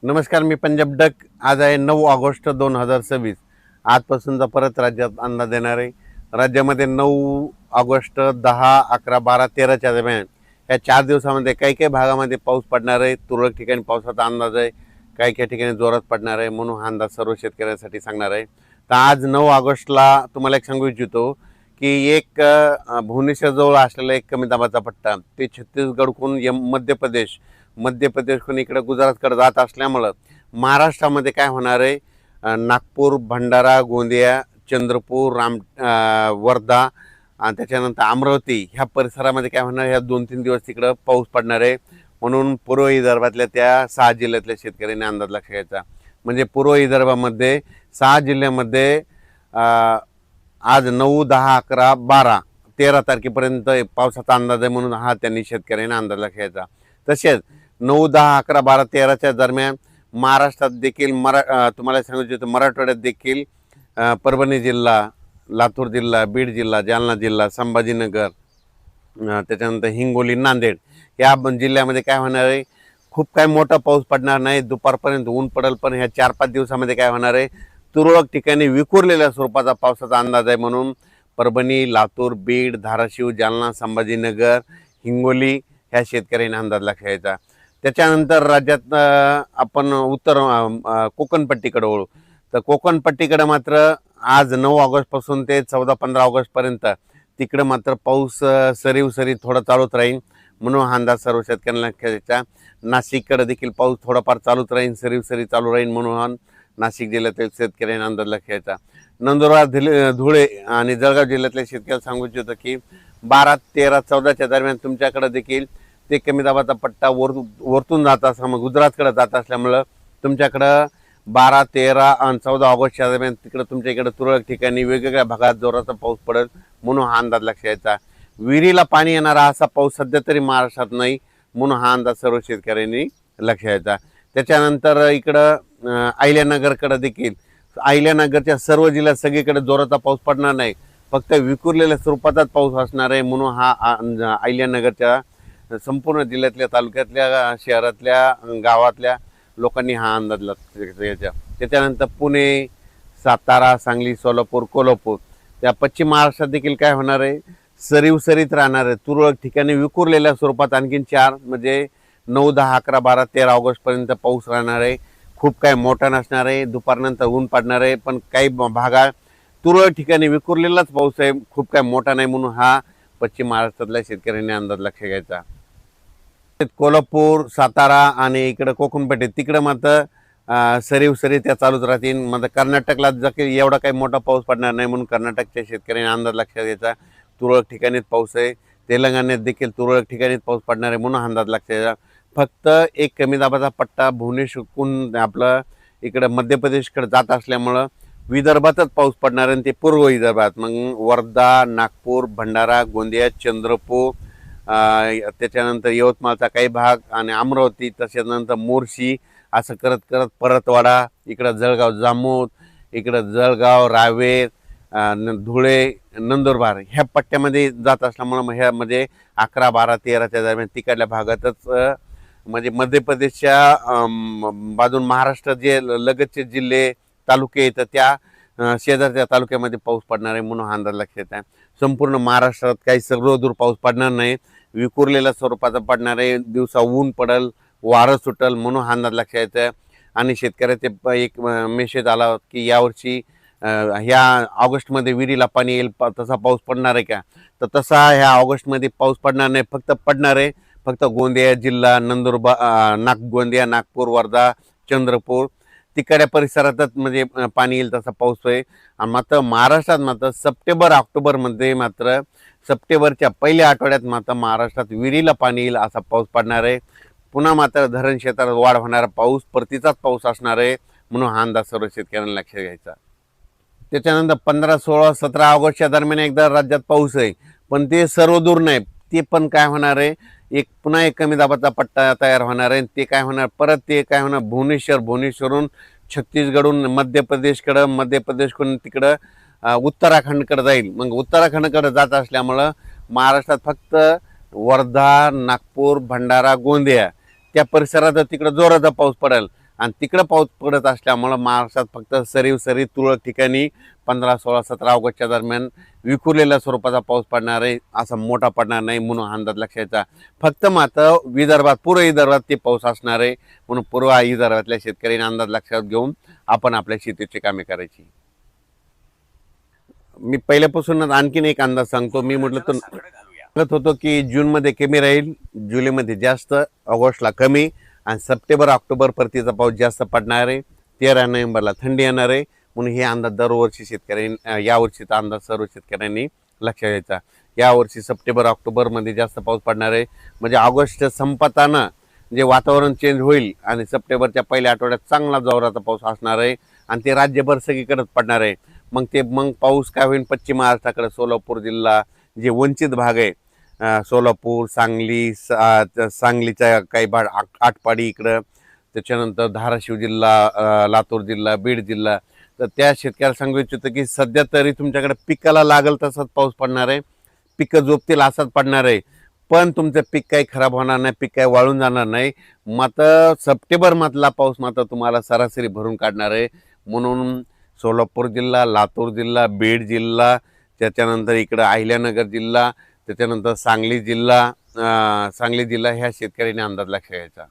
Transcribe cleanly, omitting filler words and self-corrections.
नमस्कार, मी पंजाब डक. आज आहे 9 ऑगस्ट 2026. आजपासूनचा परत राज्यात अंदाज देणार आहे. राज्यामध्ये 9 ऑगस्ट, 10, 11, 12, 13च्या दरम्यान या 4 दिवसामध्ये काही काही भागामध्ये पाऊस पडणार आहे. तुरळक ठिकाणी पावसाचा अंदाज आहे, काही काही ठिकाणी जोरात पडणार आहे. म्हणून हा अंदाज सर्व शेतकऱ्यांसाठी सांगणार आहे. तर आज 9 ऑगस्टला तुम्हाला एक सांगू इच्छितो की एक भुवनेश्वरजवळ असलेला एक कमी दाबाचा पट्टा ते छत्तीसगडकडून मध्य प्रदेशकडून इकडे गुजरातकडे जात असल्यामुळं महाराष्ट्रामध्ये काय होणार आहे, नागपूर, भंडारा, गोंदिया, चंद्रपूर, वर्धा आणि त्याच्यानंतर अमरावती ह्या परिसरामध्ये काय होणार, ह्या 2-3 दिवस तिकडं पाऊस पडणार आहे. म्हणून पूर्व विदर्भातल्या त्या 6 जिल्ह्यातल्या शेतकऱ्यांनी अंदाज लक्षात घ्यायचा. म्हणजे पूर्व विदर्भामध्ये 6 जिल्ह्यामध्ये आज 9, 10, 11, 12, 13 तारखेपर्यंत पावसाचा अंदाज आहे. म्हणून हा त्यांनी शेतकऱ्यांनी अंदाज लक्षात घ्यायचा. तसेच 9, 10, 11, 12, 13च्या दरम्यान महाराष्ट्रात देखील तुम्हाला सांगू इच्छितो, मराठवाड्यात देखील परभणी जिल्हा, लातूर जिल्हा, बीड जिल्हा, जालना जिल्हा, संभाजीनगर, त्याच्यानंतर हिंगोली, नांदेड या जिल्ह्यामध्ये काय होणार आहे, खूप काय मोठा पाऊस पडणार नाही. दुपारपर्यंत ऊन पडेल, पण ह्या 4-5 दिवसामध्ये काय होणार आहे, तुरळक ठिकाणी विखुरलेल्या स्वरूपाचा पावसाचा अंदाज आहे. म्हणून परभणी, लातूर, बीड, धाराशिव, जालना, संभाजीनगर, हिंगोली ह्या शेतकऱ्यांनी अंदाज लक्षात घ्यायचा. त्याच्यानंतर राज्यात आपण उत्तर कोकणपट्टीकडे वळू. तर कोकणपट्टीकडे मात्र आज 9 ऑगस्टपासून ते 14-15 ऑगस्टपर्यंत तिकडं मात्र पाऊस सरी थोडा चालूच राहील. म्हणून हा अंदाज सर्व शेतकऱ्यांना लक्षात घ्यायचा. नाशिककडे देखील पाऊस थोडाफार चालूच राहील, सरी चालू राहील. म्हणून नाशिक जिल्ह्यातील शेतकऱ्यांना अंदाज लक्षात घ्यायचा. नंदुरबार, धुळे आणि जळगाव जिल्ह्यातल्या शेतकऱ्यांना सांगू इच्छितो की 12, 13, 14च्या दरम्यान तुमच्याकडे देखील ते कमी दाबाचा पट्टा वरतून जात असल्यामुळे गुजरातकडे जात असल्यामुळं तुमच्याकडं 12, 13 आणि 14 ऑगस्टच्या दरम्यान तिकडं तुमच्या इकडे तुरळक ठिकाणी वेगवेगळ्या भागात जोराचा पाऊस पडेल. म्हणून हा अंदाज लक्षात घ्यायचा. विहिरीला पाणी येणारा असा पाऊस सध्या तरी महाराष्ट्रात नाही. म्हणून हा अंदाज सर्व शेतकऱ्यांनी लक्षात घ्यायचा. त्याच्यानंतर इकडं अहिल्यानगरकडे देखील, अहिल्यानगरच्या सर्व जिल्ह्यात सगळीकडे जोराचा पाऊस पडणार नाही, फक्त विखुरलेल्या स्वरूपाचाच पाऊस असणार आहे. म्हणून हा अहिल्यानगरच्या संपूर्ण जिल्ह्यातल्या, तालुक्यातल्या, शहरातल्या, गावातल्या लोकांनी हा अंदाज लक्षात घ्यायचा. त्याच्यानंतर पुणे, सातारा, सांगली, सोलापूर, कोल्हापूर त्या पश्चिम महाराष्ट्रात देखील काय होणार आहे, सरीत राहणार आहे. तुरळक ठिकाणी विखुरलेल्या स्वरूपात आणखीन 4 म्हणजे 9, 10, 11, 12, 13 ऑगस्टपर्यंत पाऊस राहणार आहे. खूप काय मोठा नसणार आहे. दुपारनंतर ऊन पडणार आहे, पण काही भागात तुरळक ठिकाणी विखुरलेलाच पाऊस आहे, खूप काय मोठा नाही. म्हणून हा पश्चिम महाराष्ट्रातल्या शेतकऱ्यांनी अंदाज लक्षात घ्यायचा. कोल्हापूर, सातारा आणि इकडं कोकणपट्टी तिकडं मात्र सरी त्या चालूच राहतील. मात्र कर्नाटकला एवढा काही मोठा पाऊस पडणार नाही. म्हणून कर्नाटकच्या शेतकऱ्यांनी अंदाज लक्षात घ्यायचा. तुरळक ठिकाणीच पाऊस आहे. तेलंगणात देखील तुरळक ठिकाणीच पाऊस पडणार आहे. म्हणून अंदाज लक्षात घ्यायचा. फक्त एक कमी दाबाचा पट्टा भुवनेश्वरहून आपलं इकडं मध्य प्रदेशकडे जात असल्यामुळं विदर्भातच पाऊस पडणार आहे. ते पूर्व विदर्भात, मग वर्धा, नागपूर, भंडारा, गोंदिया, चंद्रपूर, त्याच्यानंतर यवतमाळचा काही भाग आणि अमरावती, त्याच्यानंतर मोर्शी, असं करत करत परतवाडा, इकडं जळगाव, जामोद, इकडं जळगाव, रावेर, धुळे, नंदुरबार ह्या पट्ट्यामध्ये जात असल्यामुळं मग ह्यामध्ये 11, 12, 13च्या दरम्यान तिकडल्या भागातच म्हणजे मध्य प्रदेशच्या बाजून महाराष्ट्र जे लगतचे जिल्हे, तालुके येतात त्या शेजारच्या तालुक्यामध्ये पाऊस पडणार आहे. म्हणून हा अंदाज लक्षात आहे. संपूर्ण महाराष्ट्रात काही सर्वदूर पाऊस पडणार नाही, विखुरलेल्या स्वरूपाचा पडणार आहे. दिवसा ऊन पडेल, वारं सुटल. म्हणून हा अंदाज लक्षात यायचा. आणि शेतकऱ्याचे एक मेसेज आला की यावर्षी ह्या ऑगस्टमध्ये विहिरीला पाणी येईल, तसा पाऊस पडणार आहे का? तर तसा ह्या ऑगस्टमध्ये पाऊस पडणार नाही. फक्त गोंदिया जिल्हा, नंदुरबार, गोंदिया, नागपूर, वर्धा, चंद्रपूर तिकडच्या परिसरातच म्हणजे पाणी येईल तसा पाऊस आहे. आणि मात्र महाराष्ट्रात मात्र सप्टेंबर-ऑक्टोबरमध्ये मात्र सप्टेंबरच्या पहिल्या आठवड्यात मात्र महाराष्ट्रात विहिरीला पाणी येईल असा पाऊस पडणार आहे. पुन्हा मात्र धरण क्षेत्रात वाढ होणारा पाऊस, परतीचाच पाऊस असणार आहे. म्हणून हा अंदाज सर्व शेतकऱ्यांना लक्षात घ्यायचा. त्याच्यानंतर 15, 16, 17 ऑगस्टच्या दरम्यान एकदा राज्यात पाऊस आहे, पण ते सर्वदूर नाही. ते पण काय होणार आहे, पुन्हा एक कमी दाबाचा पट्टा तयार होणार आहे. ते काय होणार, परत ते काय होणार, भुवनेश्वरहून छत्तीसगडहून मध्य प्रदेशकडून तिकडं उत्तराखंडकडे जाईल. मग उत्तराखंडकडे जात असल्यामुळं महाराष्ट्रात फक्त वर्धा, नागपूर, भंडारा, गोंदिया त्या परिसरात तिकडं जोराचा पाऊस पडेल. आणि तिकडं पाऊस पडत असल्यामुळं महाराष्ट्रात फक्त सरी तुरळक ठिकाणी 15, 16, 17 ऑगस्टच्या दरम्यान विखुरलेल्या स्वरूपाचा पाऊस पडणार आहे, असा मोठा पडणार नाही म्हणून अंदाज लक्षायचा. फक्त मात्र विदर्भात, पूर्व विदर्भात ते पाऊस असणार आहे, म्हणून पूर्व विदर्भातल्या शेतकऱ्यांनी अंदाज लक्षात घेऊन आपण आपल्या शेतीची कामे करायची. मी पहिल्यापासूनच आणखीन एक अंदाज सांगतो. मी म्हटलं तर म्हणत होतो की जूनमध्ये कमी राहील, जुलैमध्ये जास्त, ऑगस्टला कमी आणि सप्टेंबर ऑक्टोबर परतीचा पाऊस जास्त पडणार आहे. 13 नोव्हेंबरला थंडी येणार आहे. म्हणून हे अंदाज दरवर्षी शेतकऱ्यांनी, यावर्षीचा अंदाज सर्व शेतकऱ्यांनी लक्षात घ्यायचा. यावर्षी सप्टेंबर ऑक्टोबरमध्ये जास्त पाऊस पडणार आहे. म्हणजे ऑगस्ट संपताना जे वातावरण चेंज होईल आणि सप्टेंबरच्या पहिल्या आठवड्यात चांगला जोराचा पाऊस असणार आहे आणि ते राज्यभर सगळीकडेच पडणार आहे. मग पाऊस काय होईल, पश्चिम महाराष्ट्राकडे सोलापूर जिल्हा, जे वंचित भाग आहे, सोलापूर, सांगली, सांगलीच्या काही भाग, आटपाडी इकडं, त्याच्यानंतर धाराशिव जिल्हा, लातूर जिल्हा, बीड जिल्हा, तर त्या शेतकऱ्याला सांगू इच्छितो की सध्या तरी तुमच्याकडे पिकाला लागल तसाच पाऊस पडणार आहे, पिकं जोपतील असाच पडणार आहे, पण तुमचं पीक काही खराब होणार नाही, पीक काही वाळून जाणार नाही. मात्र सप्टेंबर मधला पाऊस मात्र तुम्हाला सरासरी भरून काढणार आहे. म्हणून सोलापूर जिल्हा, लातूर जिल्हा, बीड जिल्हा, त्याच्यानंतर इकडं अहिल्यानगर जिल्हा, त्याच्यानंतर सांगली जिल्हा ह्या शेतकऱ्यांनी अंदाज लक्षात घ्यायचा.